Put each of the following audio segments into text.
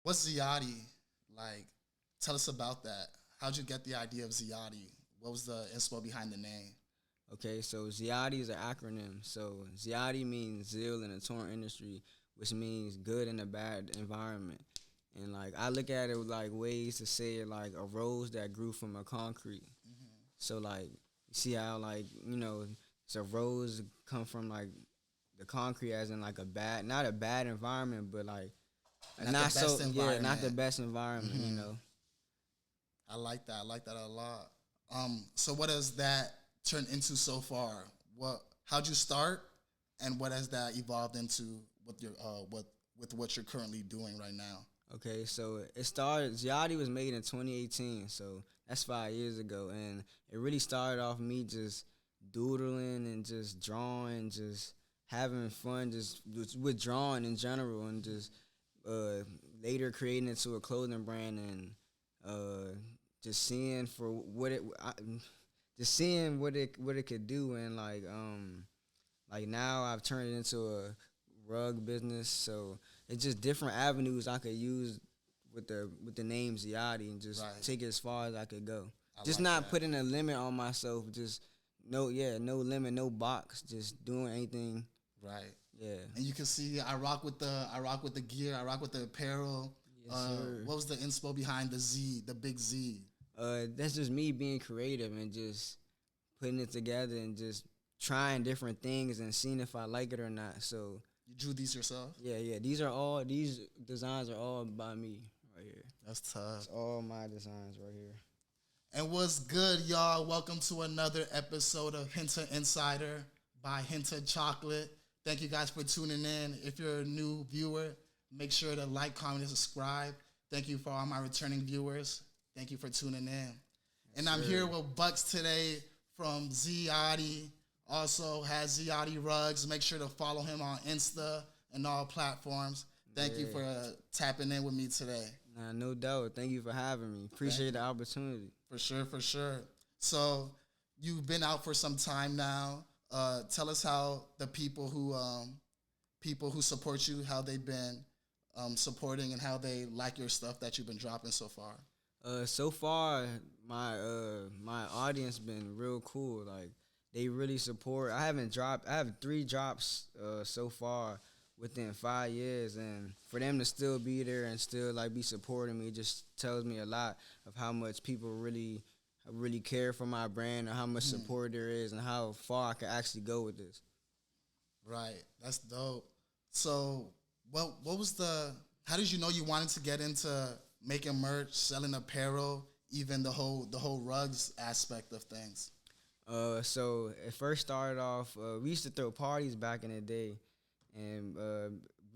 What's ZIATI? Like, tell us about that. How'd you get the idea of ZIATI? What was the inspo behind the name? Okay, so ZIATI is an acronym. So ZIATI means Zeal in the touring industry, which means good in a bad environment. And like I look at it like ways to say it like a rose that grew from a concrete. So like you see how like so rose come from like the concrete as in like a bad, not a bad environment, but like Not not the best so yeah, not the environment. best environment. I like that. I like that a lot. So what has that turned into so far? How'd you start, and what has that evolved into with what you're currently doing right now? Okay, so it started. ZIATI was made in 2018, so that's 5 years ago, and it really started off me just doodling and just drawing, just having fun, just with drawing in general, and just uh, later creating it to a clothing brand, and uh, just seeing for what just seeing what it could do, and like now I've turned it into a rug business, so it's just different avenues I could use with the name ZIATI and just Right. take it as far as I could go. I Just like not that. putting a limit on myself. Just no limit, no box. Just doing anything. Right. Yeah. And you can see I rock with the gear, I rock with the apparel. Yes, sir. What was the inspo behind the Z, the big Z? That's just me being creative and just putting it together and just trying different things and seeing if I like it or not. So You drew these yourself? yeah. These designs are all by me right here. That's tough. It's all my designs right here. And what's good, y'all? Welcome to another episode of HintaInsider by Hinta Chocolate. Thank you guys for tuning in. If you're a new viewer, make sure to like, comment, and subscribe. Thank you for all my returning viewers. Thank you for tuning in. And I'm here with Bucks today from ZIATI. Also has ZIATI Rugs. Make sure to follow him on Insta and all platforms. Thank you for tapping in with me today. Nah, no doubt. Thank you for having me. Appreciate the opportunity. For sure, for sure. So you've been out for some time now. Tell us how the people who support you, how they've been supporting and how they like your stuff that you've been dropping so far. So far, my audience been real cool. Like they really support. I have 3 drops so far within 5 years, and for them to still be there and still like be supporting me just tells me a lot of how much people really care for my brand and how much support there is and how far I can actually go with this. Right, that's dope. So what was the? How did you know you wanted to get into making merch, selling apparel, even the whole rugs aspect of things? So it first started off. We used to throw parties back in the day, and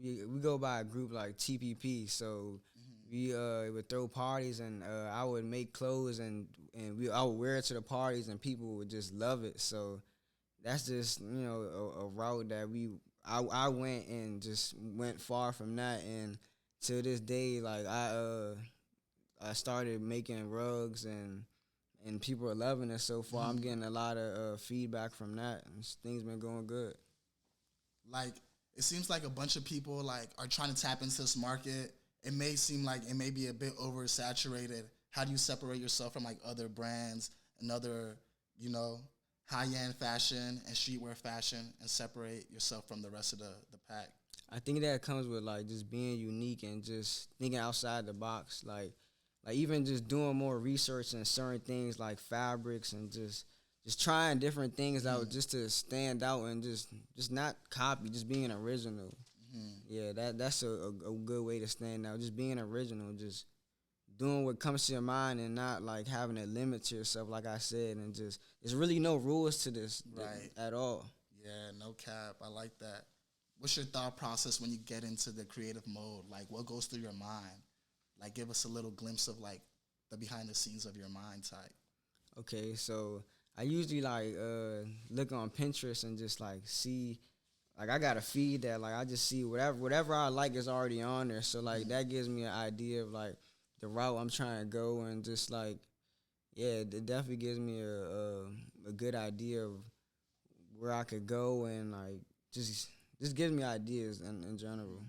we go by a group like TPP. So we would throw parties, and I would make clothes, and I would wear it to the parties, and people would just love it. So that's just a route that I went and just went far from that, and to this day, like I started making rugs and people are loving it so far. I'm getting a lot of feedback from that, and things been going good. Like it seems like a bunch of people like are trying to tap into this market. It may seem like it may be a bit oversaturated. How do you separate yourself from like other brands and other, high-end fashion and streetwear fashion and separate yourself from the rest of the pack? I think that comes with like just being unique and just thinking outside the box. Like even just doing more research in certain things like fabrics and just trying different things out just to stand out and just not copy, just being original. Yeah, that's a good way to stand out. Just being original, just doing what comes to your mind and not like having a limit to yourself, like I said, and just there's really no rules to this Right. at all. Yeah, no cap. I like that. What's your thought process when you get into the creative mode? Like, what goes through your mind? Like, give us a little glimpse of like the behind the scenes of your mind type. Okay, so I usually like look on Pinterest and just like see, like I got a feed that like I just see whatever I like is already on there. So like that gives me an idea of like the route I'm trying to go, and just like yeah, it definitely gives me a good idea of where I could go, and like just gives me ideas in general.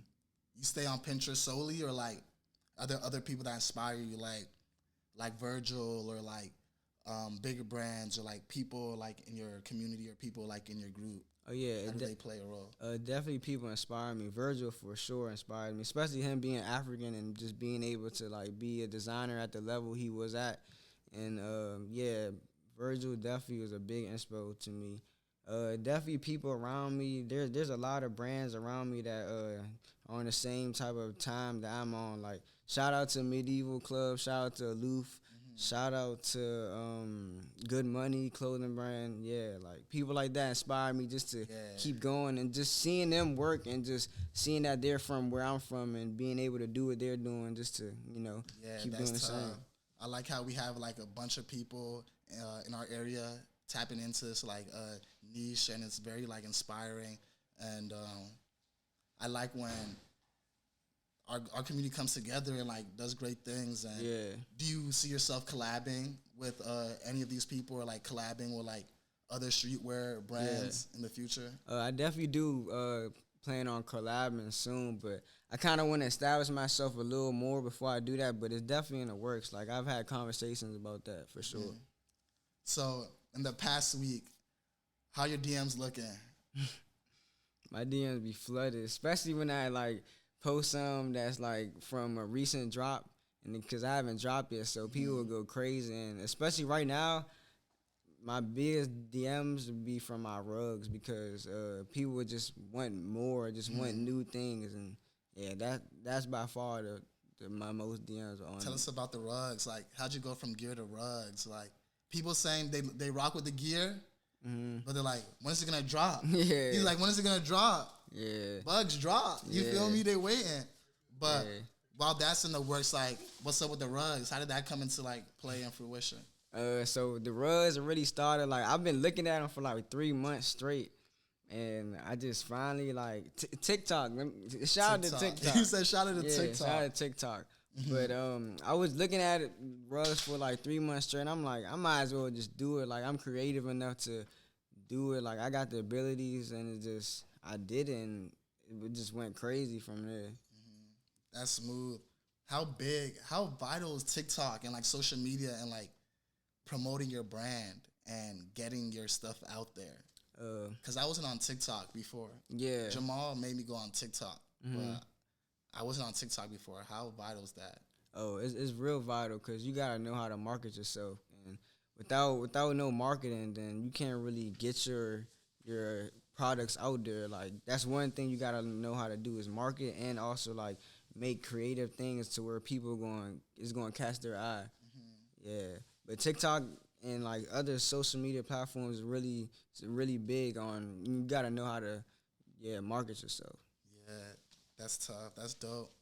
You stay on Pinterest solely, or like Are there other people that inspire you, like Virgil or like bigger brands or like people like in your community or people like in your group? Oh yeah, How do they play a role? definitely people inspire me. Virgil for sure inspired me, especially him being African and just being able to like be a designer at the level he was at. And yeah, Virgil definitely was a big inspo to me. Definitely people around me. There's a lot of brands around me that are on the same type of time that I'm on. Like shout out to Medieval Club, shout out to Aloof, shout out to Good Money clothing brand. Yeah, like people like that inspire me just to keep going, and just seeing them work and just seeing that they're from where I'm from and being able to do what they're doing, just to keep doing the same. I like how we have like a bunch of people in our area tapping into this like niche, and it's very like inspiring. And I like when our community comes together and like does great things. And do you see yourself collabing with any of these people, or like collabing with like other streetwear brands in the future? I definitely do plan on collabing soon, but I kind of want to establish myself a little more before I do that, but it's definitely in the works. Like, I've had conversations about that for sure. Mm-hmm. So, in the past week, how your DMs looking? My DMs be flooded, especially when I, like, post some that's, like, from a recent drop, and because I haven't dropped yet, so people will go crazy. And especially right now, my biggest DMs would be from my rugs, because people would just want more, just want new things, and yeah, that's by far my most DMs on. Tell us about the rugs. Like, how'd you go from gear to rugs? Like, people saying they rock with the gear, but they're like, when is it gonna drop? Yeah. He's like, when is it gonna drop? Yeah. Bugs drop. You feel me? They waiting. But while that's in the works, like, what's up with the rugs? How did that come into like play and fruition? So the rugs really started, like, I've been looking at them for like 3 months straight, and I just finally like TikTok. Shout out to TikTok. You said shout out to TikTok. Shout out to TikTok. But I was looking at it, rugs for like 3 months straight, and I'm like, I might as well just do it. Like, I'm creative enough to do it. Like, I got the abilities, and I did it, and it just went crazy from there. That's smooth. How vital is TikTok and like social media and like promoting your brand and getting your stuff out there? Because I wasn't on TikTok before. Yeah. Jamal made me go on TikTok, but I wasn't on TikTok before. How vital is that? Oh, it's real vital, because you got to know how to market yourself. And without no marketing, then you can't really get your products out there. Like, that's one thing you got to know how to do, is market, and also like make creative things to where people is going to catch their eye. Yeah. But TikTok and like other social media platforms really big on, you got to know how to market yourself. Yeah. That's tough. That's dope.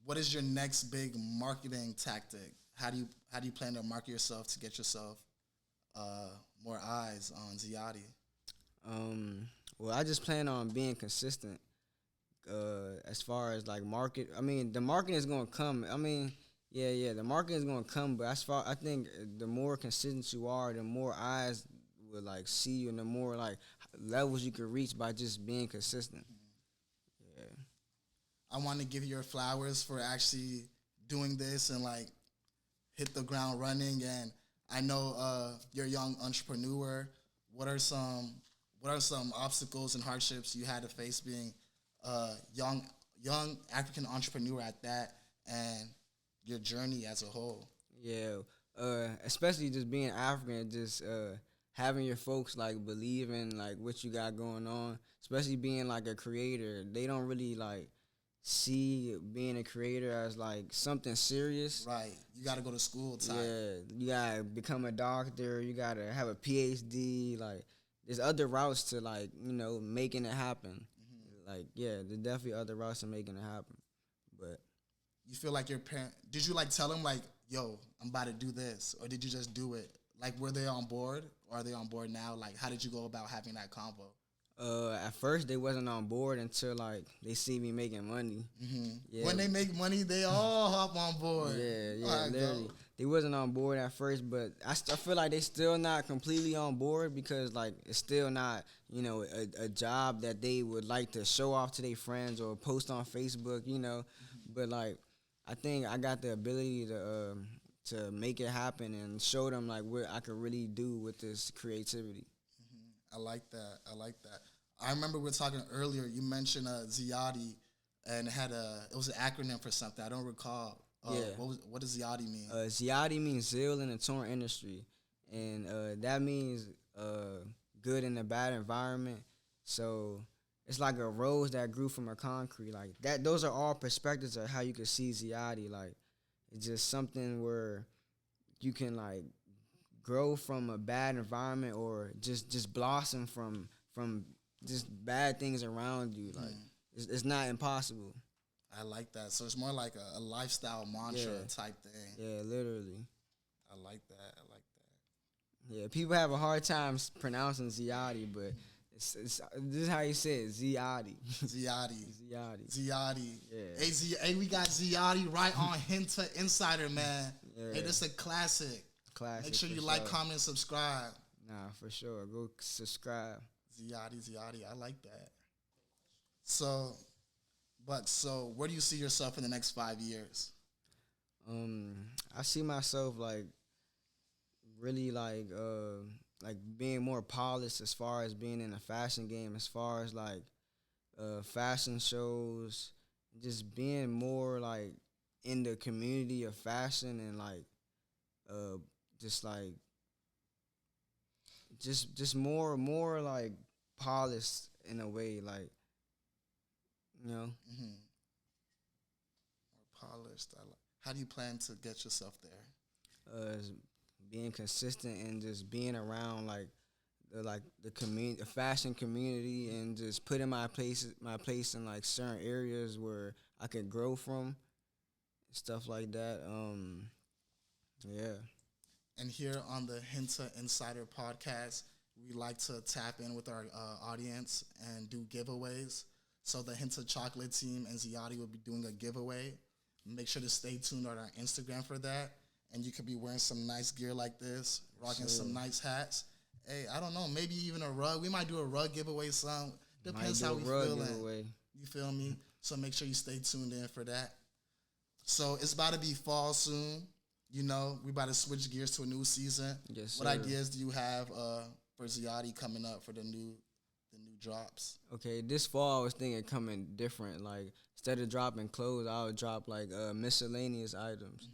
What is your next big marketing tactic? How do you plan to market yourself to get yourself more eyes on ZIATI? Well, I just plan on being consistent. As far as like market, I mean, the marketing is gonna come. I mean, the marketing is gonna come. But I think the more consistent you are, the more eyes will like see you, and the more like levels you can reach by just being consistent. I want to give you your flowers for actually doing this and like hit the ground running. And I know you're a young entrepreneur. What are some obstacles and hardships you had to face being a young African entrepreneur at that, and your journey as a whole? Yeah, especially just being African, just having your folks like believe in like what you got going on. Especially being like a creator, they don't really like see being a creator as like something serious. Right. You got to go to school type. Yeah. You got to become a doctor. You got to have a PhD. Like, there's other routes to like, making it happen. Like, yeah, there's definitely other routes to making it happen. But you feel like your parent, did you like tell them like, yo, I'm about to do this? Or did you just do it? Like, were they on board? Or are they on board now? Like, how did you go about having that convo? At first, they wasn't on board until, like, they see me making money. Yeah. When they make money, they all hop on board. Yeah, literally. They wasn't on board at first, but I feel like they still not completely on board, because, like, it's still not, a job that they would like to show off to their friends or post on Facebook, But, like, I think I got the ability to make it happen and show them like what I could really do with this creativity. I like that. I like that. I remember we were talking earlier. You mentioned ZIATI, and it was an acronym for something. I don't recall. Yeah. What does ZIATI mean? ZIATI means Zeal in the torn industry, and that means good in a bad environment. So it's like a rose that grew from a concrete. Like that, those are all perspectives of how you can see ZIATI. Like it's just something where you can like grow from a bad environment or just blossom from just bad things around you. Like it's not impossible. I like that. So it's more like a lifestyle mantra type thing. Yeah, literally. I like that. I like that. Yeah, people have a hard time pronouncing ZIATI, but this is how you say it, ZIATI. ZIATI. Yeah. Hey, we got ZIATI right on HintaInsider, man. Yeah. Hey, this is a classic. Make sure you like, comment, and subscribe. Nah, for sure. Go subscribe. ZIATI. I like that. So where do you see yourself in the next 5 years? I see myself like really like being more polished as far as being in the fashion game, as far as like fashion shows, just being more like in the community of fashion and like just more like polished in a way, like, you know. More polished. How do you plan to get yourself there? Being consistent and just being around like the community, the fashion community, and just putting my place in like certain areas where I could grow from, stuff like that. Yeah. And here on the HintaInsider podcast, we like to tap in with our audience and do giveaways. So the Hinta Chocolate team and ZIATI will be doing a giveaway. Make sure to stay tuned on our Instagram for that. And you could be wearing some nice gear like this, rocking some nice hats. Hey, I don't know, maybe even a rug. We might do a rug giveaway some. Depends how we feeling. You feel me? So make sure you stay tuned in for that. So it's about to be fall soon. You know, we about to switch gears to a new season. Yes, sir. What ideas do you have for ZIATI coming up for the new drops? Okay, this fall I was thinking coming different. Like instead of dropping clothes, I would drop like miscellaneous items.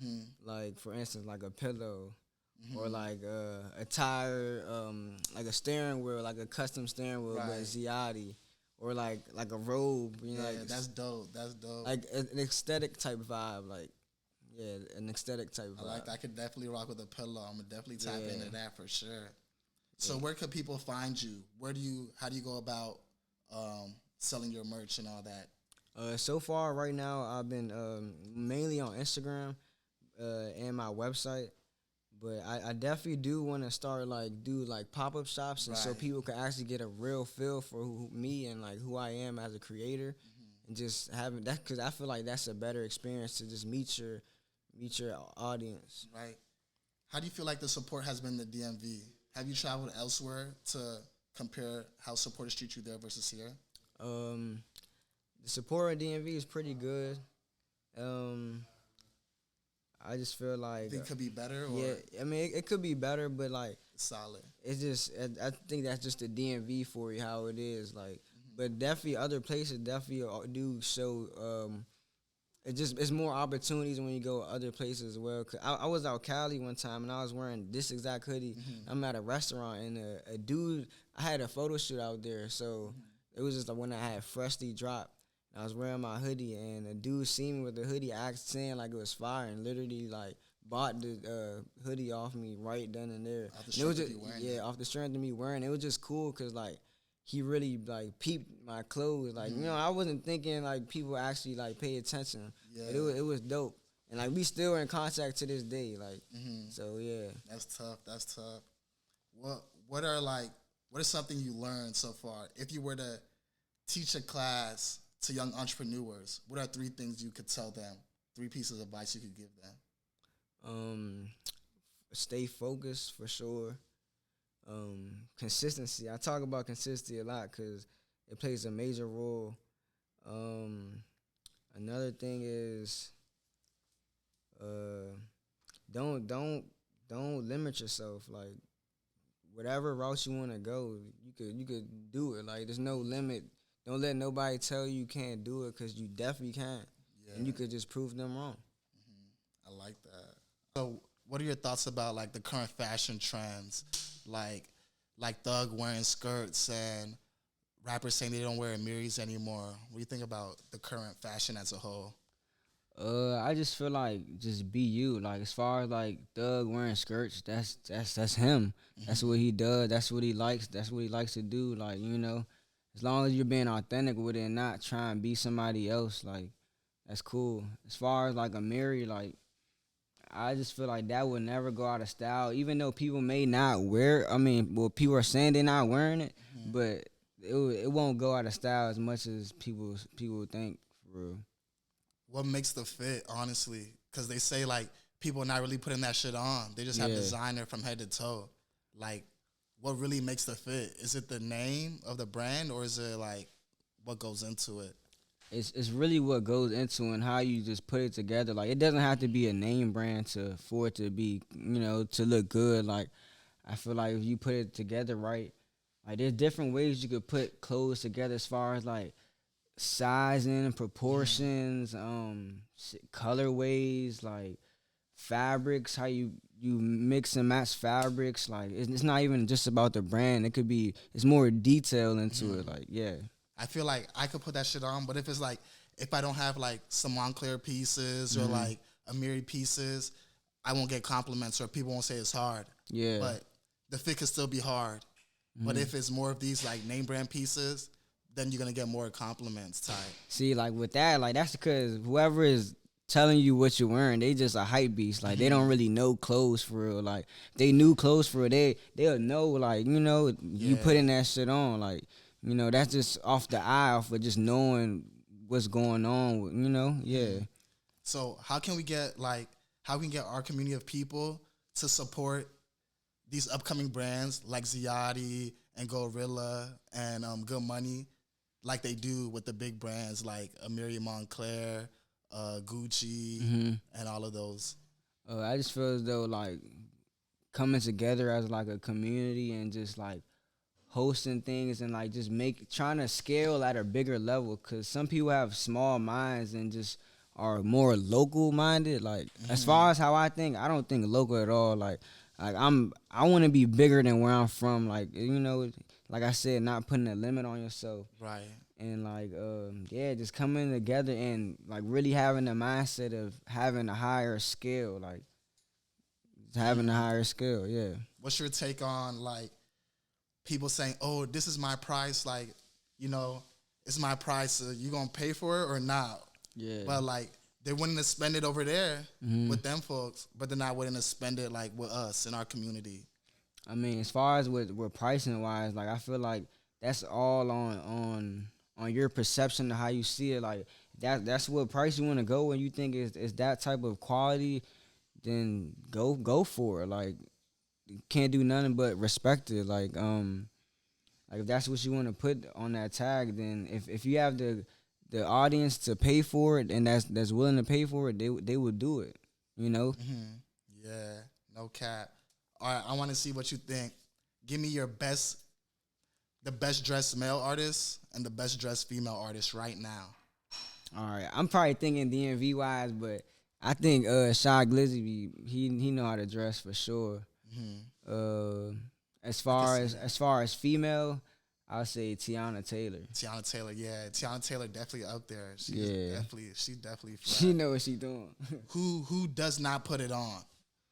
Like for instance, like a pillow, or like a tire, like a steering wheel, like a custom steering wheel, but ZIATI, or like a robe. You know, like that's dope. That's dope. Like an aesthetic type vibe, like. Yeah, an aesthetic type of vibe. I like that. I could definitely rock with a pillow. I'm gonna definitely tap into that for sure. So where could people find you? How do you go about selling your merch and all that? So far right now I've been mainly on Instagram and my website. But I definitely do want to start do pop-up shops, and so people can actually get a real feel for me and like who I am as a creator, and just having that, because I feel like that's a better experience to just meet your audience. Right. How do you feel like the support has been in the DMV? Have you traveled elsewhere to compare how supporters treat you there versus here? The support in DMV is pretty good. I just feel like... Think it could be better? Or? Yeah, I mean, it could be better, but like... It's solid. It's just... I think that's just the DMV for you, how it is. Like, but definitely other places definitely do show... It's more opportunities when you go other places as well. Cause I was out Cali one time and I was wearing this exact hoodie. I'm at a restaurant and a dude, I had a photo shoot out there, so it was just the one I had freshly dropped. I was wearing my hoodie and a dude seen me with the hoodie, asked saying like it was fire, and literally like bought the hoodie off me right then and there. Off the strength of you wearing it. Off the strength of me wearing it. It was just cool because like he really like peeped my clothes. Like, you know, I wasn't thinking like people actually like pay attention. Yeah. But it was dope. And like we still in contact to this day. Like, so yeah. That's tough. What is something you learned so far? If you were to teach a class to young entrepreneurs, what are 3 things you could tell them? 3 pieces of advice you could give them? Stay focused for sure. Consistency. I talk about consistency a lot because it plays a major role. Another thing is don't limit yourself. Like whatever route you want to go, you could do it. Like there's no limit. Don't let nobody tell you can't do it because you definitely can, and you could just prove them wrong. I like that. So, what are your thoughts about like the current fashion trends, like Thug wearing skirts and rappers saying they don't wear amiris anymore? What do you think about the current fashion as a whole? I just feel like just be you. Like as far as like Thug wearing skirts, that's him. That's what he does. That's what he likes. That's what he likes to do. Like as long as you're being authentic with it and not trying to be somebody else, like that's cool. As far as like a mirror, like I just feel like that would never go out of style. Even though people may not wear, people are saying they're not wearing it, but it won't go out of style as much as people think for real. What makes the fit, honestly? Because they say like people are not really putting that shit on. They just have designer from head to toe. Like, what really makes the fit? Is it the name of the brand, or is it like what goes into it? It's really what goes into and how you just put it together. Like it doesn't have to be a name brand for it to be, to look good. Like I feel like if you put it together right, like there's different ways you could put clothes together as far as like sizing, proportions, colorways, like fabrics, how you mix and match fabrics. Like it's not even just about the brand. It's more detail into it. Like I feel like I could put that shit on, but if I don't have like some Moncler pieces or like Amiri pieces, I won't get compliments or people won't say it's hard. Yeah. But the fit could still be hard. But if it's more of these like name brand pieces, then you're gonna get more compliments type. See, like with that, like that's because whoever is telling you what you're wearing, they just a hype beast. Like they don't really know clothes for real. Like if they knew clothes for real, they'll know like, you putting that shit on. Like, that's just off the eye, off of just knowing what's going on with, So how can we get our community of people to support these upcoming brands like ZIATI and Gorilla and Good Money, like they do with the big brands like Amiri Moncler, Gucci, and all of those? I just feel as though like coming together as like a community and just like hosting things and like just trying to scale at a bigger level, because some people have small minds and just are more local minded. Like as far as how I think, I don't think local at all. Like I want to be bigger than where I'm from. Like like I said, not putting a limit on yourself. Right. And like just coming together and like really having the mindset of having a higher scale. Like having a higher scale. Yeah. What's your take on like people saying, "Oh, this is my price," like, it's my price, you gonna pay for it or not? Yeah. But like they're willing to spend it over there with them folks, but they're not willing to spend it like with us in our community. I mean, as far as with pricing wise, like I feel like that's all on your perception of how you see it. Like that's what price you want to go when you think is that type of quality, then go for it. Like can't do nothing but respect it. Like if that's what you want to put on that tag, then if you have the audience to pay for it and that's willing to pay for it, they would do it. Yeah, no cap. All right, I want to see what you think. Give me the best dressed male artist and the best dressed female artist right now. All right, I'm probably thinking DMV wise, but I think Shy Glizzy he know how to dress for sure. As far as female, I'll say Tiana Taylor. Tiana Taylor, yeah. Tiana Taylor definitely up there. She definitely flat. She know what she doing. Who does not put it on?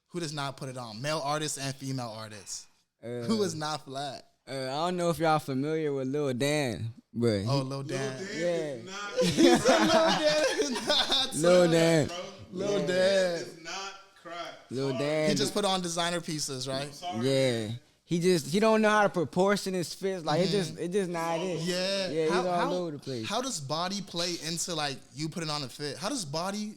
Who does not put it on? Male artists and female artists. Who is not flat? I don't know if y'all familiar with Lil Dan, but Lil Dan. Yeah. Lil Dan. Lil Dan is not crack. Lil Dan. He just put on designer pieces, right? Yeah. He don't know how to proportion his fits. Like it just not it. Yeah. Yeah, he's all over the place. How does body play into like you putting on a fit? How does body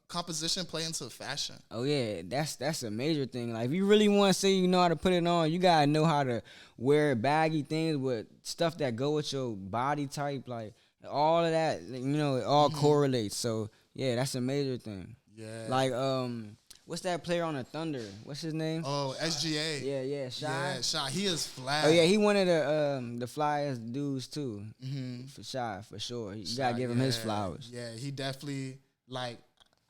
composition play into fashion? Oh yeah, that's a major thing. Like if you really want to say you know how to put it on, you gotta know how to wear baggy things with stuff that go with your body type. Like all of that, it all correlates. So yeah, that's a major thing. Yeah. Like what's that player on the Thunder? What's his name? Oh, SGA. Yeah, Shy. Yeah, Shy. He is flat. Oh yeah, he one of the flyest dudes too. Mm-hmm. For Shy, for sure. You gotta give him his flowers. Yeah, he definitely like.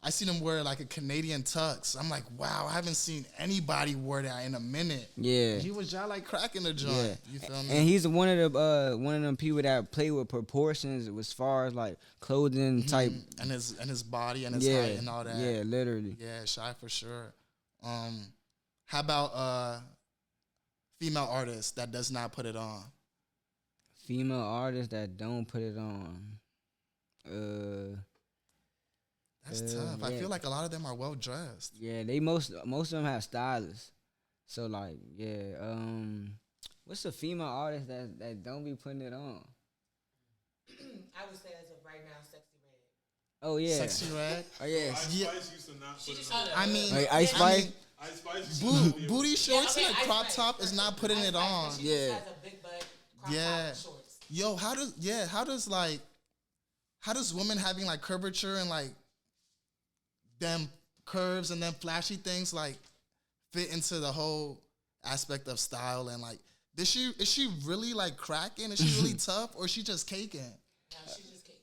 I seen him wear like a Canadian tux. I'm like, wow, I haven't seen anybody wear that in a minute. Yeah, he was just like cracking the joint. Yeah. You feel me? And he's one of them people that play with proportions as far as like clothing type and his body and his height and all that. Yeah, literally. Yeah, Shy for sure. How about female artist that does not put it on? Female artists that don't put it on. That's tough. Yeah. I feel like a lot of them are well dressed. Yeah, they most of them have stylists. So like, yeah, what's a female artist that don't be putting it on? I would say as of right now, Sexy Red. Oh yeah, Sexy Red. Oh yeah, Ice Spice used to not put it on. I mean, like, Ice Spice. Ice Spice used to booty shorts Yeah, okay, and a Ice crop Spice. top is not putting it on. She Yeah. just has a big butt, crop Yeah. top, shorts. Yo, how does women having like curvature and like them curves and them flashy things like fit into the whole aspect of style and like is she really like cracking? Is she really tough or is she just caking? No, she's just caking.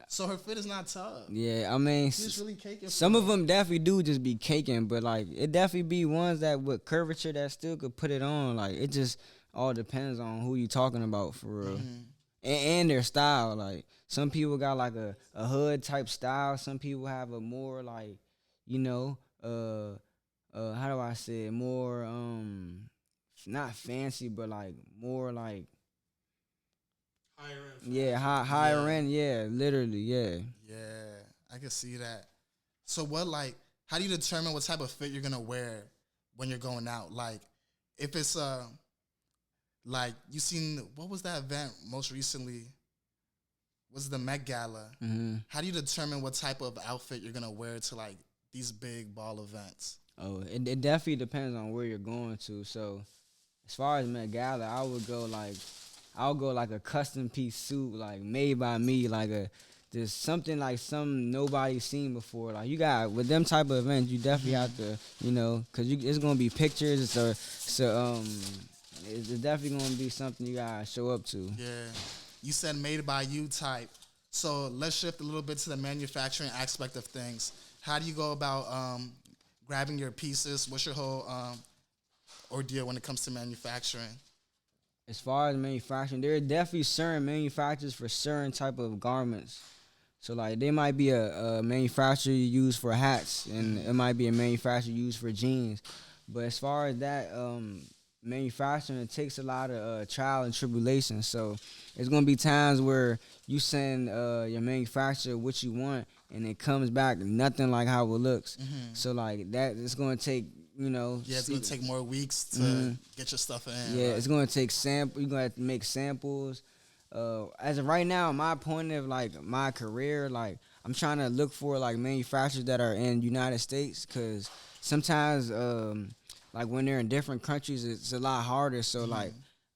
So her fit is not tough. Yeah, I mean, She's really caking. some of them definitely do just be caking, but like it definitely be ones that with curvature that still could put it on. Like it just all depends on who you talking about for real, and their style. Like some people got like a hood type style. Some people have a more like, you know, how do I say it? More not fancy, but like more like Higher end. yeah, higher end. Yeah, literally, yeah. Yeah, I can see that. So what like how do you determine what type of fit you're gonna wear when you're going out? Like if it's like you seen what was that event most recently? Was the Met Gala? Mm-hmm. How do you determine what type of outfit you're gonna wear to like these big ball events? Oh, it definitely depends on where you're going to. So, as far as Met Gala, I'll go like a custom piece suit, like made by me, like just something like some nobody's seen before. Like you got with them type of events, you definitely have to, you know, cause it's gonna be pictures. It's definitely gonna be something you gotta show up to. Yeah, you said made by you type. So let's shift a little bit to the manufacturing aspect of things. How do you go about grabbing your pieces? What's your whole ordeal when it comes to manufacturing? As far as manufacturing, there are definitely certain manufacturers for certain type of garments. So like there might be a manufacturer used for hats, and it might be a manufacturer used for jeans. But as far as that manufacturing, it takes a lot of trial and tribulation. So it's gonna be times where you send your manufacturer what you want, and it comes back nothing like how it looks. So like that, it's gonna take, you know. Yeah, it's gonna take more weeks to get your stuff in. Yeah, right? it's gonna take sample. You're gonna have to make samples. As of right now, my point of like my career, like I'm trying to look for like manufacturers that are in United States, because sometimes like when they're in different countries, it's a lot harder. So like,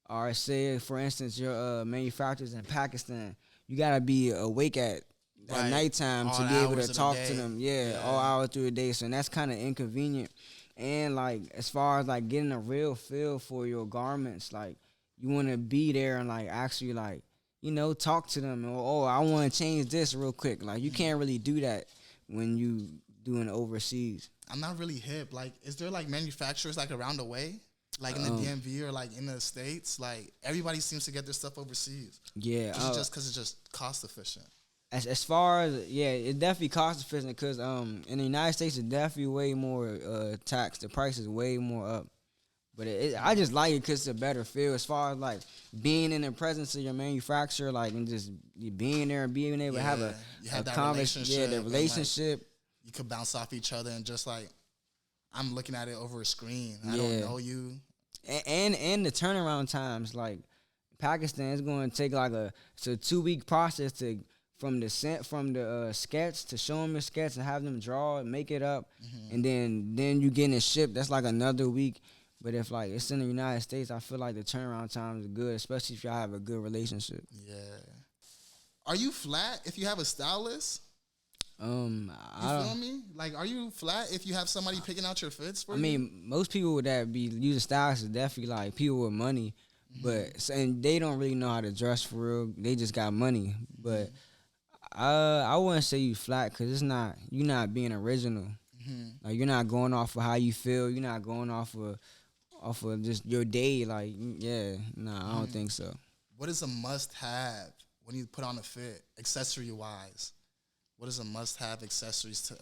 or say for instance, your manufacturers in Pakistan, you gotta be awake at Right. nighttime All to be able hours to of the talk day. to them. Yeah, all hours through the day. So that's kind of inconvenient. And like as far as like getting a real feel for your garments, like you want to be there and like actually like, you know, talk to them. Or, oh, I want to change this real quick. Like you can't really do that when you doing overseas. I'm not really hip. Like, is there like manufacturers like around the way? Like in the DMV or like in the States? Like everybody seems to get their stuff overseas. Yeah. Just because it's just cost efficient. As far as, yeah, it definitely cost efficient because in the United States, it's definitely way more tax. The price is way more up. But I just like it because it's a better feel as far as like being in the presence of your manufacturer, like, and just being there and being able to have you have a that relationship. Yeah, the and, like, relationship. you could bounce off each other and just like, I'm looking at it over a screen. I Yeah. don't know you. And the turnaround times, like Pakistan is going to take like it's a 2-week process to from the sketch to show them the sketch and have them draw it, make it up, and then you getting it shipped. That's like another week. But if like it's in the United States, I feel like the turnaround time is good, especially if y'all have a good relationship. Yeah. Are you flat if you have a stylist? You feel me? Like Like, are you flat if you have somebody picking out your fits for I you? mean, most people that be using stylists is definitely like people with money, but and they don't really know how to dress for real. They just got money, but I wouldn't say you flat because it's not you not being original. Like you're not going off of how you feel. You're not going off of just your day. Like I don't think so. What is a must-have when you put on a fit, accessory-wise? What is a must-have accessories to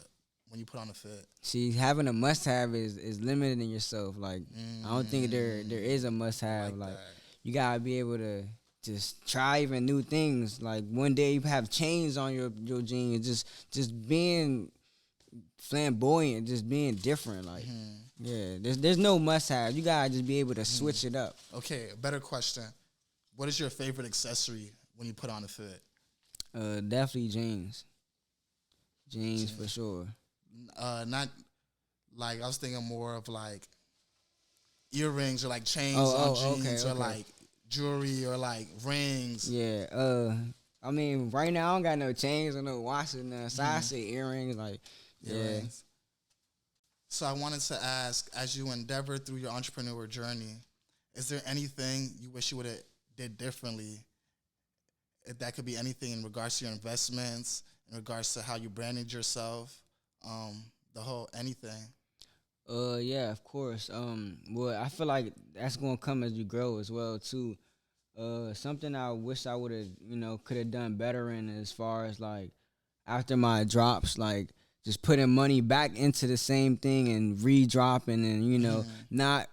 when you put on a fit? See, having a must-have is limiting yourself. Like I don't think there is a must-have. Like you gotta be able to just try even new things. Like one day you have chains on your jeans, just being flamboyant, just being different. Like there's no must-have. You gotta just be able to switch it up. Okay, a better question. What is your favorite accessory when you put on a fit? Definitely jeans. Jeans for sure. Not like I was thinking more of like earrings or like chains Oh, on jeans okay. or like jewelry or like rings. Yeah. I mean, right now I don't got no chains or no watches. So I say earrings. Like Earrings. So I wanted to ask, as you endeavor through your entrepreneur journey, is there anything you wish you would have did differently? If that could be anything in regards to your investments, in regards to how you branded yourself, the whole anything. Yeah, of course. Well, I feel like that's gonna come as you grow as well too. Something I wish I would have, could have done better in as far as like after my drops, like just putting money back into the same thing and re-dropping and not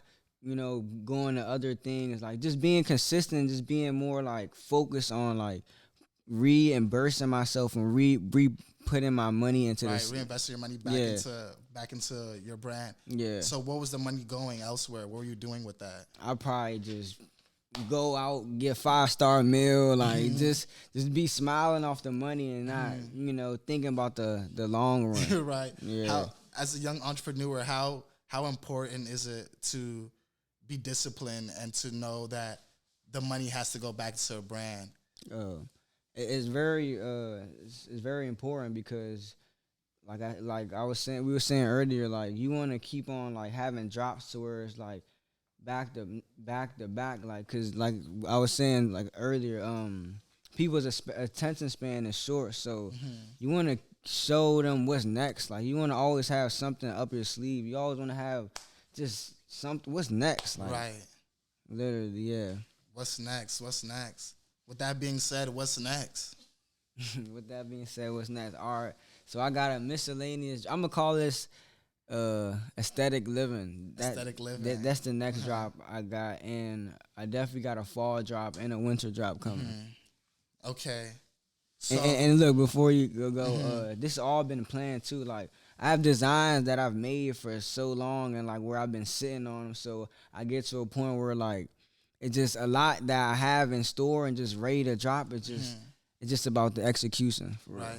going to other things, like just being consistent, just being more like focused on like reimbursing myself and putting my money into this. Reinvesting your money back into your brand. Yeah. So what was the money going elsewhere? What were you doing with that? I probably just go out, get 5-star meal, like just be smiling off the money and not thinking about the long run. Right. Yeah. As a young entrepreneur, how important is it to be disciplined and to know that the money has to go back to a brand? It's very important because like I was saying, we were saying earlier, like you want to keep on like having drops to where it's like back to back, like because like I was saying like earlier, people's attention span is short, so you want to show them what's next. Like you want to always have something up your sleeve. You always want to have just something. What's next? Like, right. Literally, yeah. What's next? With that being said, what's next? With that being said, what's next? All right. So I got a miscellaneous. I'm gonna call this aesthetic living. Aesthetic living. That's the next drop I got, and I definitely got a fall drop and a winter drop coming. Okay. So, and look, before you go, this all been planned too. Like I have designs that I've made for so long, and like where I've been sitting on them. So I get to a point where like it's just a lot that I have in store and just ready to drop. It's just about the execution. Right.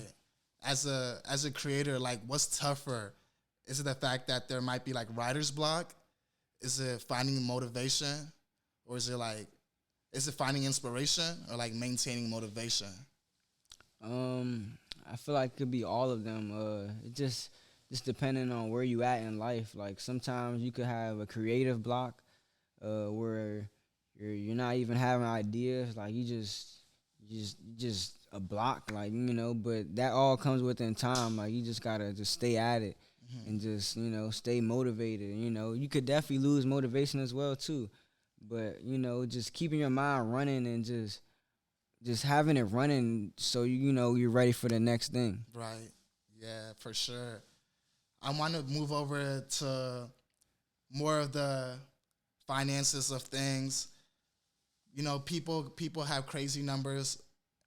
As a creator, like what's tougher? Is it the fact that there might be like writer's block? Is it finding motivation? Or is it finding inspiration or like maintaining motivation? I feel like it could be all of them. It just depending on where you at in life. Like sometimes you could have a creative block, where you're not even having ideas. Like you just a block. Like but that all comes within time. Like you just gotta just stay at it and just stay motivated. You could definitely lose motivation as well too, but just keeping your mind running and just having it running so you're ready for the next thing. Right. Yeah, for sure. I want to move over to more of the finances of things. People have crazy numbers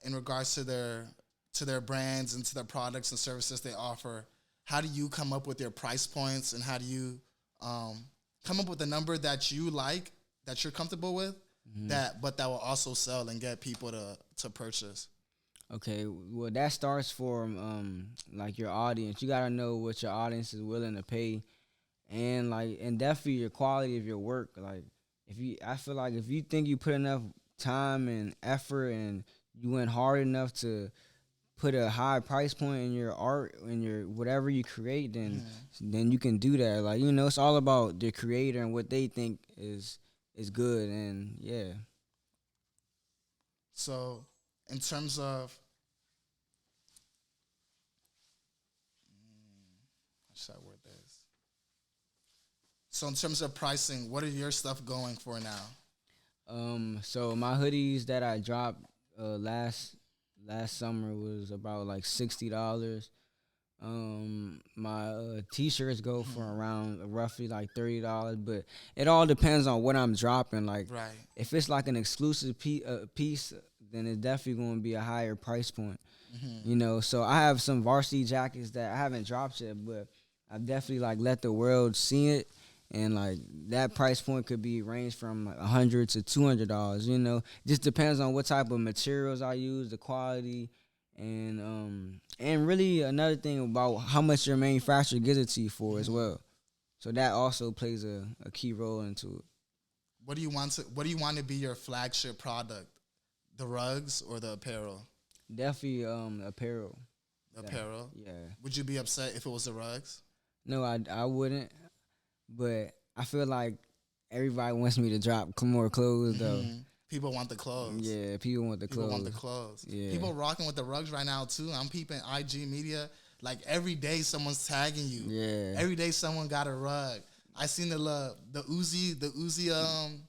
in regards to their brands and to their products and services they offer. How do you come up with your price points, and how do you come up with a number that you like, that you're comfortable with, but that will also sell and get people to purchase? Okay, well that starts from like your audience. You gotta know what your audience is willing to pay, and definitely your quality of your work. Like I feel like if you think you put enough time and effort and you went hard enough to put a high price point in your art, in your whatever you create, then you can do that. Like, it's all about the creator and what they think is good, and yeah. So, in terms of, how should I word this? So, in terms of pricing, what are your stuff going for now? So my hoodies that I dropped last summer was about like $60. My t-shirts go for around roughly like $30, but it all depends on what I'm dropping. Like, Right. if it's like an exclusive piece, then it's definitely going to be a higher price point. So I have some varsity jackets that I haven't dropped yet, but I've definitely like let the world see it, and like that price point could be range from like $100 to $200. Just depends on what type of materials I use, the quality. And really another thing about how much your manufacturer gives it to you for as well. So that also plays a key role into it. What do you want to be your flagship product? The rugs or the apparel? Definitely apparel. Apparel? Yeah. Would you be upset if it was the rugs? No, I wouldn't. But I feel like everybody wants me to drop more clothes though. People want the clothes. Yeah, people want the clothes. People want the clothes. Yeah. People rocking with the rugs right now too. I'm peeping IG media. Like every day someone's tagging you. Yeah. Every day someone got a rug. I seen the Uzi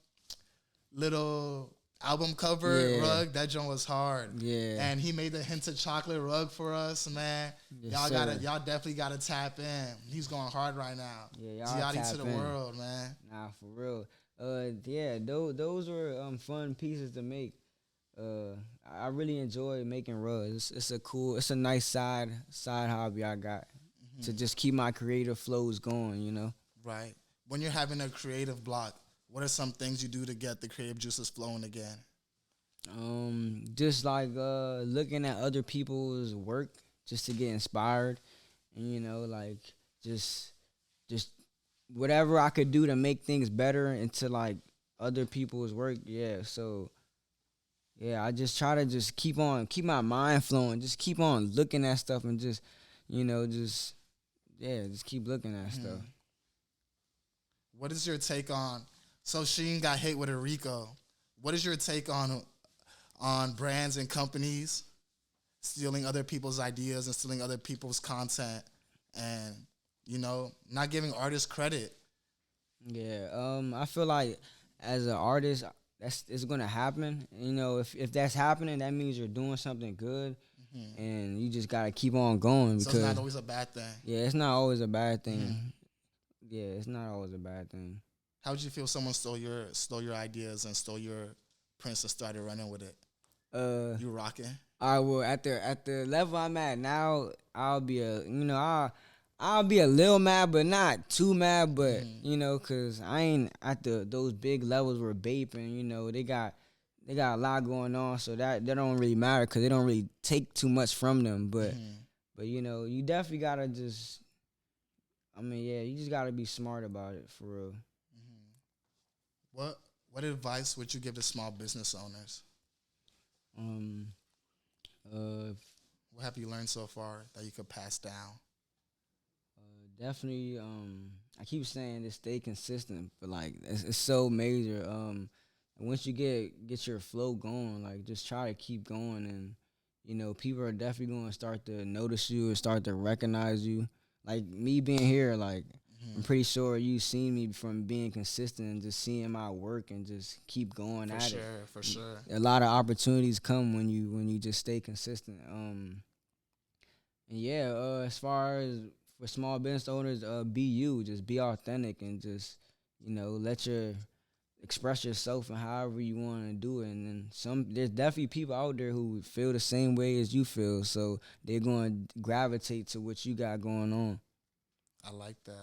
little album cover rug. That joint was hard. Yeah. And he made the Hint of Chocolate rug for us, man. Yes, y'all definitely gotta tap in. He's going hard right now. Yeah, y'all ZIATI tap to the in. world, man. Nah, for real. Yeah, those were fun pieces to make. I really enjoy making rugs. It's a nice side hobby I got to just keep my creative flows going. Right. When you're having a creative block, what are some things you do to get the creative juices flowing again? Just like looking at other people's work just to get inspired, and like just whatever I could do to make things better into like other people's work. Yeah, so yeah, I just try to just keep my mind flowing, just keep on looking at stuff and just keep looking at stuff. What is your take on? So Sheen got hit with a RICO. What is your take on brands and companies stealing other people's ideas and stealing other people's content and not giving artists credit? Yeah, I feel like as an artist, it's gonna happen. If that's happening, that means you're doing something good, and you just gotta keep on going. So because it's not always a bad thing. Yeah, it's not always a bad thing. Yeah, it's not always a bad thing. How would you feel if someone stole your ideas and stole your prints and started running with it? You rocking? I will at the level I'm at now. I'll be I'll be a little mad, but not too mad. But cause I ain't at those big levels where vaping. They got a lot going on, so that don't really matter because they don't really take too much from them. But you definitely gotta just. You just gotta be smart about it for real. What advice would you give to small business owners? What have you learned so far that you could pass down? Definitely. I keep saying this, stay consistent, but like it's so major. Once you get your flow going, like just try to keep going, and people are definitely going to start to notice you and start to recognize you. Like me being here, like I'm pretty sure you've seen me from being consistent and just seeing my work and just keep going at it. For sure. A lot of opportunities come when you just stay consistent. As far as for small business owners, be you, just be authentic and just express yourself and however you want to do it. And then there's definitely people out there who feel the same way as you feel, so they're going to gravitate to what you got going on. I like that.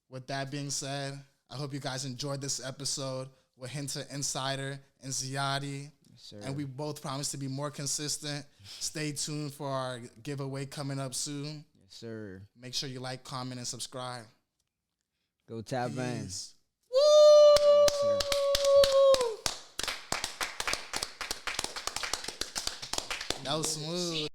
With that being said, I hope you guys enjoyed this episode with HintaInsider and ZIATI. Yes, and we both promise to be more consistent. Stay tuned for our giveaway coming up soon. Yes, sir. Make sure you like, comment, and subscribe. Go tap in. Woo! That was smooth.